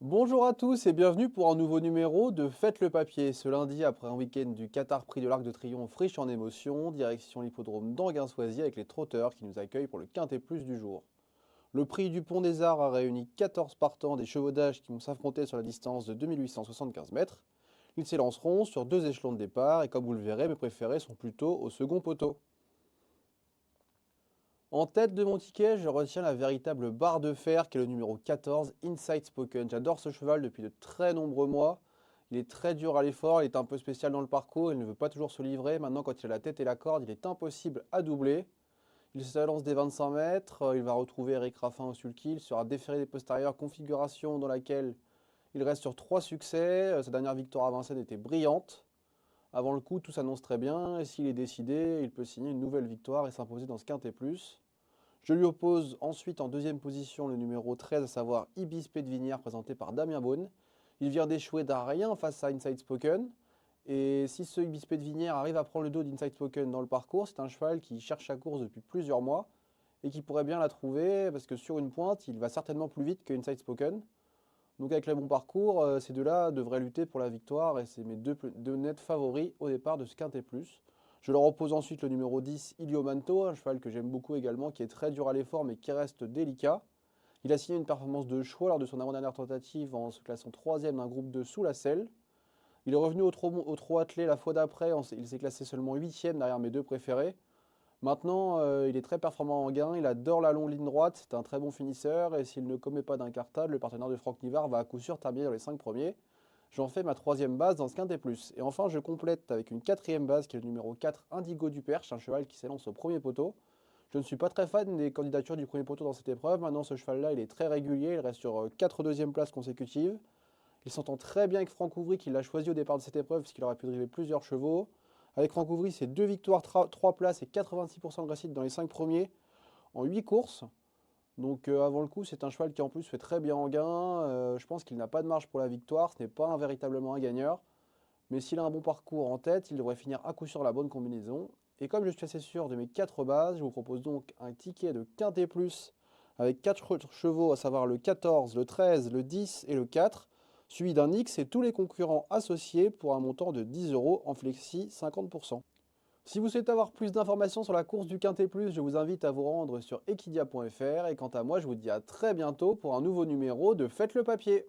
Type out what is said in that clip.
Bonjour à tous et bienvenue pour un nouveau numéro de Faites le papier. Ce lundi, après un week-end du Qatar Prix de l'Arc de Triomphe riche en émotions, direction l'hippodrome d'Anguin-Soisy avec les trotteurs qui nous accueillent pour le Quintet Plus du jour. Le prix du Pont des Arts a réuni 14 partants des chevaux d'âge qui vont s'affronter sur la distance de 2875 mètres. Ils s'élanceront sur deux échelons de départ et comme vous le verrez, mes préférés sont plutôt au second poteau. En tête de mon ticket, je retiens la véritable barre de fer qui est le numéro 14, Inside Spoken. J'adore ce cheval depuis de très nombreux mois. Il est très dur à l'effort, il est un peu spécial dans le parcours, il ne veut pas toujours se livrer. Maintenant, quand il a la tête et la corde, il est impossible à doubler. Il se lance des 25 mètres, il va retrouver Eric Raffin au sulky, il sera déféré des postérieurs, configuration dans laquelle il reste sur 3 succès. Sa dernière victoire à Vincennes était brillante. Avant le coup, tout s'annonce très bien, et s'il est décidé, il peut signer une nouvelle victoire et s'imposer dans ce quintet plus. Je lui oppose ensuite en deuxième position le numéro 13, à savoir Ibis Pédevinière, présenté par Damien Beaune. Il vient d'échouer d'un rien face à Inside Spoken. Et si ce Ibis Pédevinière arrive à prendre le dos d'Inside Spoken dans le parcours, c'est un cheval qui cherche sa course depuis plusieurs mois et qui pourrait bien la trouver parce que sur une pointe, il va certainement plus vite que Inside Spoken. Donc avec le bon parcours, ces deux-là devraient lutter pour la victoire et c'est mes deux nets favoris au départ de ce Quintet Plus. Je leur oppose ensuite le numéro 10, Iliomanto, un cheval que j'aime beaucoup également, qui est très dur à l'effort mais qui reste délicat. Il a signé une performance de choix lors de son avant-dernière tentative en se classant troisième d'un groupe de sous la selle. Il est revenu au trot attelé la fois d'après, il s'est classé seulement huitième derrière mes deux préférés. Maintenant, il est très performant en gain, il adore la longue ligne droite, c'est un très bon finisseur, et s'il ne commet pas d'incartade, le partenaire de Franck Nivard va à coup sûr terminer dans les 5 premiers. J'en fais ma troisième base dans ce quintet plus. Et enfin, je complète avec une quatrième base qui est le numéro 4, Indigo du Perche, un cheval qui s'élance au premier poteau. Je ne suis pas très fan des candidatures du premier poteau dans cette épreuve. Maintenant, ce cheval-là, il est très régulier, il reste sur 4 deuxièmes places consécutives. Il s'entend très bien avec Franck Ouvry qui l'a choisi au départ de cette épreuve puisqu'il aurait pu driver plusieurs chevaux. Avec Franck Ouvry, c'est 2 victoires, 3 places et 86% de réussite dans les 5 premiers en 8 courses. Donc avant le coup, c'est un cheval qui en plus fait très bien en gain. Je pense qu'il n'a pas de marge pour la victoire, ce n'est pas véritablement un gagneur. Mais s'il a un bon parcours en tête, il devrait finir à coup sûr la bonne combinaison. Et comme je suis assez sûr de mes 4 bases, je vous propose donc un ticket de Quintet Plus avec 4 chevaux, à savoir le 14, le 13, le 10 et le 4, suivi d'un X et tous les concurrents associés pour un montant de 10 euros en flexi 50%. Si vous souhaitez avoir plus d'informations sur la course du Quintet Plus, je vous invite à vous rendre sur equidia.fr et quant à moi, je vous dis à très bientôt pour un nouveau numéro de Faites le papier.